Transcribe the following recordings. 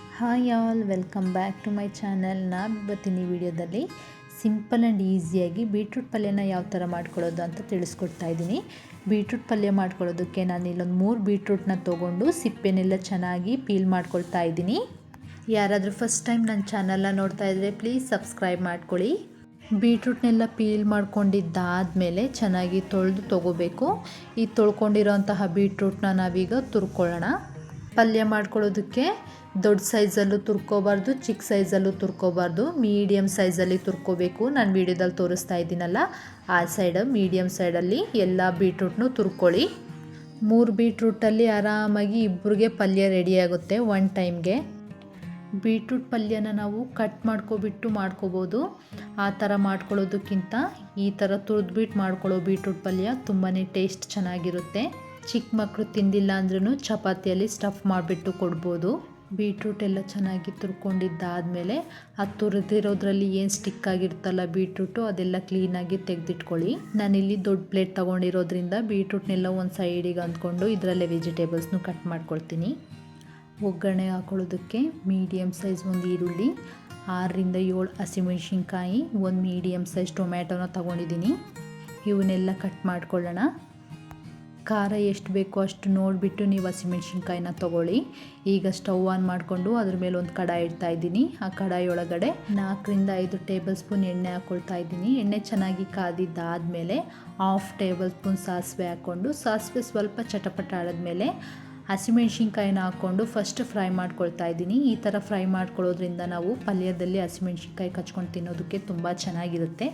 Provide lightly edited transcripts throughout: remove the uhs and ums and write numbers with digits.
Hi all, welcome back to my channel. ನಾನು ಇವತ್ತಿನ ಈ ವಿಡಿಯೋದಲ್ಲಿ ಸಿಂಪಲ್ ಆ್ಯಂಡ್ ಈಸಿಯಾಗಿ ಬೀಟ್ರೂಟ್ ಪಲ್ಯನ ಯಾವ ಥರ ಮಾಡ್ಕೊಳ್ಳೋದು ಅಂತ ತಿಳಿಸ್ಕೊಡ್ತಾ ಇದ್ದೀನಿ. ಬೀಟ್ರೂಟ್ ಪಲ್ಯ ಮಾಡ್ಕೊಳ್ಳೋದಕ್ಕೆ ನಾನು ಇಲ್ಲೊಂದು 3 ಬೀಟ್ರೂಟ್ನ ತೊಗೊಂಡು ಸಿಪ್ಪೆನೆಲ್ಲ ಚೆನ್ನಾಗಿ ಪೀಲ್ ಮಾಡ್ಕೊಳ್ತಾ ಇದ್ದೀನಿ. ಯಾರಾದರೂ ಫಸ್ಟ್ ಟೈಮ್ ನನ್ನ ಚಾನಲ್ನ ನೋಡ್ತಾ ಇದ್ದರೆ ಪ್ಲೀಸ್ ಸಬ್ಸ್ಕ್ರೈಬ್ ಮಾಡ್ಕೊಳ್ಳಿ. ಬೀಟ್ರೂಟ್ನೆಲ್ಲ ಪೀಲ್ ಮಾಡ್ಕೊಂಡಿದ್ದಾದಮೇಲೆ ಚೆನ್ನಾಗಿ ತೊಳೆದು ತೊಗೋಬೇಕು. ಈ ತೊಳ್ಕೊಂಡಿರೋಂತಹ ಬೀಟ್ರೂಟ್ನ ನಾವೀಗ ತುರ್ಕೊಳ್ಳೋಣ. ಪಲ್ಯ ಮಾಡ್ಕೊಳ್ಳೋದಕ್ಕೆ ದೊಡ್ಡ ಸೈಜಲ್ಲೂ ತುರ್ಕೋಬಾರ್ದು, ಚಿಕ್ಕ ಸೈಜಲ್ಲೂ ತುರ್ಕೋಬಾರ್ದು, ಮೀಡಿಯಮ್ ಸೈಜಲ್ಲಿ ತುರ್ಕೋಬೇಕು. ನಾನು ವೀಡಿಯೋದಲ್ಲಿ ತೋರಿಸ್ತಾ ಇದ್ದೀನಲ್ಲ ಆ ಮೀಡಿಯಮ್ ಸೈಡಲ್ಲಿ ಎಲ್ಲ ಬೀಟ್ರೂಟ್ನು ತುರ್ಕೊಳ್ಳಿ. 3 ಬೀಟ್ರೂಟಲ್ಲಿ ಆರಾಮಾಗಿ ಇಬ್ಬರಿಗೆ ಪಲ್ಯ ರೆಡಿಯಾಗುತ್ತೆ ಒನ್ ಟೈಮ್ಗೆ. ಬೀಟ್ರೂಟ್ ಪಲ್ಯನ ನಾವು ಕಟ್ ಮಾಡ್ಕೊಬಿಟ್ಟು ಮಾಡ್ಕೋಬೋದು. ಆ ಥರ ಮಾಡ್ಕೊಳ್ಳೋದಕ್ಕಿಂತ ಈ ಥರ ತುರಿದ್ಬಿಟ್ಟು ಮಾಡ್ಕೊಳ್ಳೋ ಬೀಟ್ರೂಟ್ ಪಲ್ಯ ತುಂಬಾ ಟೇಸ್ಟ್ ಚೆನ್ನಾಗಿರುತ್ತೆ. ಚಿಕ್ಕ ಮಕ್ಕಳು ತಿಂದಿಲ್ಲ ಅಂದ್ರೂ ಚಪಾತಿಯಲ್ಲಿ ಸ್ಟಫ್ ಮಾಡಿಬಿಟ್ಟು ಕೊಡ್ಬೋದು. ಬೀಟ್ರೂಟ್ ಎಲ್ಲ ಚೆನ್ನಾಗಿ ತುರ್ಕೊಂಡಿದ್ದಾದಮೇಲೆ ಆ ತುರಿದಿರೋದ್ರಲ್ಲಿ ಏನು ಸ್ಟಿಕ್ ಆಗಿರುತ್ತಲ್ಲ ಬೀಟ್ರೂಟು ಅದೆಲ್ಲ ಕ್ಲೀನಾಗಿ ತೆಗೆದಿಟ್ಕೊಳ್ಳಿ. ನಾನಿಲ್ಲಿ ದೊಡ್ಡ ಪ್ಲೇಟ್ ತೊಗೊಂಡಿರೋದ್ರಿಂದ ಬೀಟ್ರೂಟ್ನೆಲ್ಲ ಒಂದು ಸೈಡಿಗೆ ಅಂದ್ಕೊಂಡು ಇದರಲ್ಲೇ ವೆಜಿಟೇಬಲ್ಸ್ನು ಕಟ್ ಮಾಡ್ಕೊಳ್ತೀನಿ. ಒಗ್ಗರಣೆ ಹಾಕೊಳ್ಳೋದಕ್ಕೆ ಮೀಡಿಯಮ್ ಸೈಜ್ ಒಂದು ಈರುಳ್ಳಿ, 6ರಿಂದ 7 ಹಸಿಮೆಣ್ಸಿನ್ಕಾಯಿ, ಒಂದು ಮೀಡಿಯಮ್ ಸೈಜ್ ಟೊಮ್ಯಾಟೋನ ತೊಗೊಂಡಿದ್ದೀನಿ. ಇವನ್ನೆಲ್ಲ ಕಟ್ ಮಾಡ್ಕೊಳ್ಳೋಣ. ಖಾರ ಎಷ್ಟು ಬೇಕೋ ಅಷ್ಟು ನೋಡಿಬಿಟ್ಟು ನೀವು ಹಸಿಮೆಣ್ಸಿನ್ಕಾಯಿನ ತೊಗೊಳ್ಳಿ. ಈಗ ಸ್ಟವ್ ಆನ್ ಮಾಡಿಕೊಂಡು ಅದ್ರ ಮೇಲೆ ಒಂದು ಕಡಾಯಿ ಇಡ್ತಾ ಇದ್ದೀನಿ. ಆ ಕಡಾಯಿ ಒಳಗಡೆ 4ರಿಂದ 5 ಟೇಬಲ್ ಸ್ಪೂನ್ ಎಣ್ಣೆ ಹಾಕ್ಕೊಳ್ತಾ ಇದ್ದೀನಿ. ಎಣ್ಣೆ ಚೆನ್ನಾಗಿ ಕಾದಿದ್ದಾದಮೇಲೆ 1/2 ಟೇಬಲ್ ಸ್ಪೂನ್ ಸಾಸಿವೆ ಹಾಕ್ಕೊಂಡು, ಸಾಸಿವೆ ಸ್ವಲ್ಪ ಚಟಪಟ ಆಡಿದ್ಮೇಲೆ ಹಸಿಮೆಣ್ಸಿನ್ಕಾಯಿನ ಹಾಕ್ಕೊಂಡು ಫಸ್ಟ್ ಫ್ರೈ ಮಾಡ್ಕೊಳ್ತಾ ಇದ್ದೀನಿ. ಈ ಥರ ಫ್ರೈ ಮಾಡ್ಕೊಳ್ಳೋದ್ರಿಂದ ನಾವು ಪಲ್ಯದಲ್ಲಿ ಹಸಿಮೆಣ್ಸಿನ್ಕಾಯಿ ಕಚ್ಕೊಂಡು ತಿನ್ನೋದಕ್ಕೆ ತುಂಬ ಚೆನ್ನಾಗಿರುತ್ತೆ.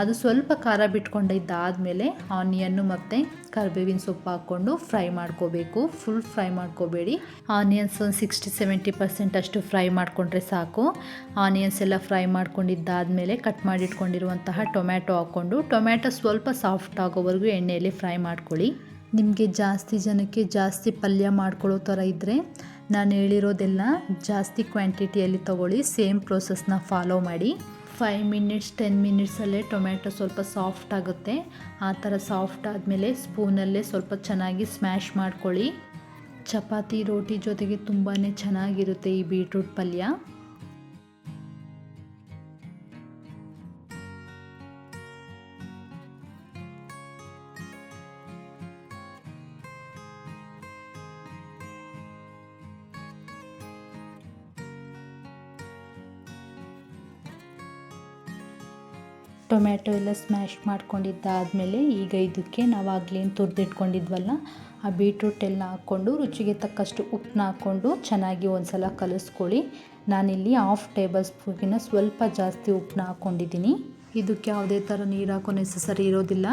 ಅದು ಸ್ವಲ್ಪ ಖಾರ ಬಿಟ್ಕೊಂಡಿದ್ದಾದಮೇಲೆ ಆನಿಯನ್ನು ಮತ್ತು ಕರಿಬೇವಿನ ಸೊಪ್ಪು ಹಾಕ್ಕೊಂಡು ಫ್ರೈ ಮಾಡ್ಕೋಬೇಕು. ಫುಲ್ ಫ್ರೈ ಮಾಡ್ಕೋಬೇಡಿ. ಆನಿಯನ್ಸ್ ಒಂದು 60-70% ಅಷ್ಟು ಫ್ರೈ ಮಾಡಿಕೊಂಡ್ರೆ ಸಾಕು. ಆನಿಯನ್ಸ್ ಎಲ್ಲ ಫ್ರೈ ಮಾಡ್ಕೊಂಡಿದ್ದಾದಮೇಲೆ ಕಟ್ ಮಾಡಿಟ್ಕೊಂಡಿರುವಂತಹ ಟೊಮ್ಯಾಟೊ ಹಾಕ್ಕೊಂಡು ಟೊಮ್ಯಾಟೊ ಸ್ವಲ್ಪ ಸಾಫ್ಟ್ ಆಗೋವರೆಗೂ ಎಣ್ಣೆಯಲ್ಲಿ ಫ್ರೈ ಮಾಡ್ಕೊಳ್ಳಿ. ನಿಮಗೆ ಜಾಸ್ತಿ ಜನಕ್ಕೆ ಜಾಸ್ತಿ ಪಲ್ಯ ಮಾಡ್ಕೊಳ್ಳೋ ಥರ ಇದ್ದರೆ ನಾನು ಹೇಳಿರೋದೆಲ್ಲ ಜಾಸ್ತಿ ಕ್ವಾಂಟಿಟಿಯಲ್ಲಿ ತೊಗೊಳ್ಳಿ. ಸೇಮ್ ಪ್ರೋಸೆಸ್ನ ಫಾಲೋ ಮಾಡಿ. 5 ಮಿನಿಟ್ಸ್ 10 ಮಿನಿಟ್ಸಲ್ಲೇ ಟೊಮ್ಯಾಟೊ ಸ್ವಲ್ಪ ಸಾಫ್ಟ್ ಆಗುತ್ತೆ. ಆ ಥರ ಸಾಫ್ಟ್ ಆದಮೇಲೆ ಸ್ಪೂನಲ್ಲೇ ಸ್ವಲ್ಪ ಚೆನ್ನಾಗಿ ಸ್ಮ್ಯಾಶ್ ಮಾಡ್ಕೊಳ್ಳಿ. ಚಪಾತಿ ರೋಟಿ ಜೊತೆಗೆ ತುಂಬಾ ಚೆನ್ನಾಗಿರುತ್ತೆ ಈ ಬೀಟ್ರೂಟ್ ಪಲ್ಯ. ಟೊಮ್ಯಾಟೊ ಎಲ್ಲ ಸ್ಮ್ಯಾಶ್ ಮಾಡ್ಕೊಂಡಿದ್ದಾದಮೇಲೆ ಈಗ ಇದಕ್ಕೆ ನಾವು ಆಗ್ಲೇನು ತುರಿದಿಟ್ಕೊಂಡಿದ್ವಲ್ಲ ಆ ಬೀಟ್ರೂಟ್ ಎಲ್ಲ ಹಾಕ್ಕೊಂಡು ರುಚಿಗೆ ತಕ್ಕಷ್ಟು ಉಪ್ಪನ್ನ ಹಾಕ್ಕೊಂಡು ಚೆನ್ನಾಗಿ ಒಂದು ಸಲ ಕಲಿಸ್ಕೊಳ್ಳಿ. ನಾನಿಲ್ಲಿ 1/2 ಟೇಬಲ್ ಸ್ಪೂನ್ಗಿನ ಸ್ವಲ್ಪ ಜಾಸ್ತಿ ಉಪ್ಪನ್ನ ಹಾಕ್ಕೊಂಡಿದ್ದೀನಿ. ಇದಕ್ಕೆ ಯಾವುದೇ ಥರ ನೀರು ಹಾಕೋ ನೆಸಸರಿ ಇರೋದಿಲ್ಲ.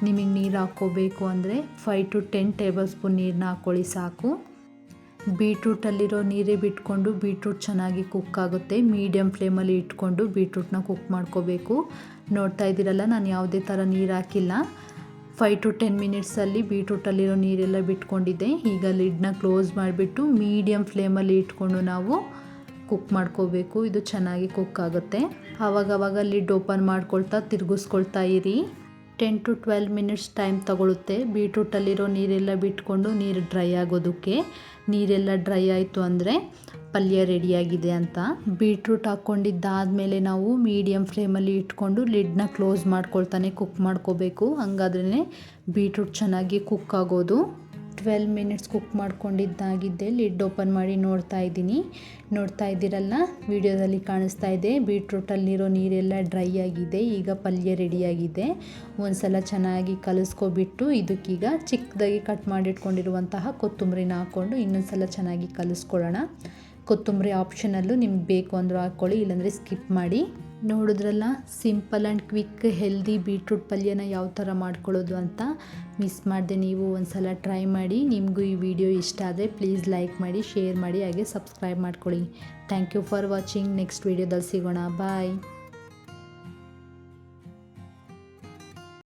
ನಿಮಗೆ ನೀರು ಹಾಕ್ಕೋಬೇಕು ಅಂದರೆ 5 to 10 ಟೇಬಲ್ ಸ್ಪೂನ್ ನೀರನ್ನ ಹಾಕ್ಕೊಳ್ಳಿ ಸಾಕು. ಬೀಟ್ರೂಟಲ್ಲಿರೋ ನೀರೇ ಬಿಟ್ಕೊಂಡು ಬೀಟ್ರೂಟ್ ಚೆನ್ನಾಗಿ ಕುಕ್ ಆಗುತ್ತೆ. ಮೀಡಿಯಮ್ ಫ್ಲೇಮಲ್ಲಿ ಇಟ್ಕೊಂಡು ಬೀಟ್ರೂಟ್ನ ಕುಕ್ ಮಾಡ್ಕೋಬೇಕು. ನೋಡ್ತಾ ಇದ್ದೀರಲ್ಲ, ನಾನು ಯಾವುದೇ ಥರ ನೀರು ಹಾಕಿಲ್ಲ. 5 to 10 ಮಿನಿಟ್ಸಲ್ಲಿ ಬೀಟ್ರೂಟಲ್ಲಿರೋ ನೀರೆಲ್ಲ ಬಿಟ್ಕೊಂಡಿದ್ದೆ. ಈಗ ಲಿಡ್ನ ಕ್ಲೋಸ್ ಮಾಡಿಬಿಟ್ಟು ಮೀಡಿಯಮ್ ಫ್ಲೇಮಲ್ಲಿ ಇಟ್ಕೊಂಡು ನಾವು ಕುಕ್ ಮಾಡ್ಕೋಬೇಕು. ಇದು ಚೆನ್ನಾಗಿ ಕುಕ್ ಆಗುತ್ತೆ. ಆವಾಗವಾಗ ಲಿಡ್ ಓಪನ್ ಮಾಡ್ಕೊಳ್ತಾ ತಿರುಗಿಸ್ಕೊಳ್ತಾ ಇರಿ. 10 to 12 ಮಿನಿಟ್ಸ್ ಟೈಮ್ ತಗೊಳುತ್ತೆ ಬೀಟ್ರೂಟಲ್ಲಿರೋ ನೀರೆಲ್ಲ ಬಿಟ್ಕೊಂಡು ನೀರು ಡ್ರೈ ಆಗೋದಕ್ಕೆ. ನೀರೆಲ್ಲ ಡ್ರೈ ಆಯಿತು ಅಂದರೆ ಪಲ್ಯ ರೆಡಿಯಾಗಿದೆ ಅಂತ. ಬೀಟ್ರೂಟ್ ಹಾಕ್ಕೊಂಡಿದ್ದಾದಮೇಲೆ ನಾವು ಮೀಡಿಯಮ್ ಫ್ಲೇಮಲ್ಲಿ ಇಟ್ಕೊಂಡು ಲಿಡ್ನ ಕ್ಲೋಸ್ ಮಾಡ್ಕೊಳ್ತಾನೆ ಕುಕ್ ಮಾಡ್ಕೋಬೇಕು. ಹಂಗಾದ್ರೇ ಬೀಟ್ರೂಟ್ ಚೆನ್ನಾಗಿ ಕುಕ್ ಆಗೋದು. 12 ಮಿನಿಟ್ಸ್ ಕುಕ್ ಮಾಡ್ಕೊಂಡಿದ್ದಾಗಿದ್ದೆ ಲಿಡ್ ಓಪನ್ ಮಾಡಿ ನೋಡ್ತಾ ಇದ್ದೀನಿ. ನೋಡ್ತಾ ಇದ್ದೀರಲ್ಲ, ವಿಡಿಯೋದಲ್ಲಿ ಕಾಣಿಸ್ತಾ ಇದೆ ಬೀಟ್ರೂಟಲ್ಲಿರೋ ನೀರೆಲ್ಲ ಡ್ರೈ ಆಗಿದೆ. ಈಗ ಪಲ್ಯ ರೆಡಿಯಾಗಿದೆ. ಒಂದು ಸಲ ಚೆನ್ನಾಗಿ ಕಲಿಸ್ಕೊಬಿಟ್ಟು ಇದಕ್ಕೀಗ ಚಿಕ್ಕದಾಗಿ ಕಟ್ ಮಾಡಿಟ್ಕೊಂಡಿರುವಂತಹ ಕೊತ್ತಂಬರಿನ ಹಾಕ್ಕೊಂಡು ಇನ್ನೊಂದು ಸಲ ಚೆನ್ನಾಗಿ ಕಲಿಸ್ಕೊಳ್ಳೋಣ. ಕೊತ್ತಂಬರಿ ಆಪ್ಷನಲ್ಲು, ನಿಮ್ಗೆ ಬೇಕು ಅಂದರೂ ಹಾಕ್ಕೊಳ್ಳಿ, ಇಲ್ಲಾಂದರೆ ಸ್ಕಿಪ್ ಮಾಡಿ. ನೋಡಿದ್ರಲ್ಲ, simple and quick healthy beetroot ಪಲ್ಯನ ಯಾವ ಥರ ಮಾಡ್ಕೊಳ್ಳೋದು ಅಂತ. ಮಿಸ್ ಮಾಡದೆ ನೀವು ಒಂದು ಸಲ ಟ್ರೈ ಮಾಡಿ. ನಿಮಗೂ ಈ ವಿಡಿಯೋ ಇಷ್ಟ ಆದರೆ ಪ್ಲೀಸ್ ಲೈಕ್ ಮಾಡಿ, ಶೇರ್ ಮಾಡಿ, ಹಾಗೆ ಸಬ್ಸ್ಕ್ರೈಬ್ ಮಾಡ್ಕೊಳ್ಳಿ. Thank you for watching. Next ವಿಡಿಯೋದಲ್ಲಿ ಸಿಗೋಣ. ಬಾಯ್.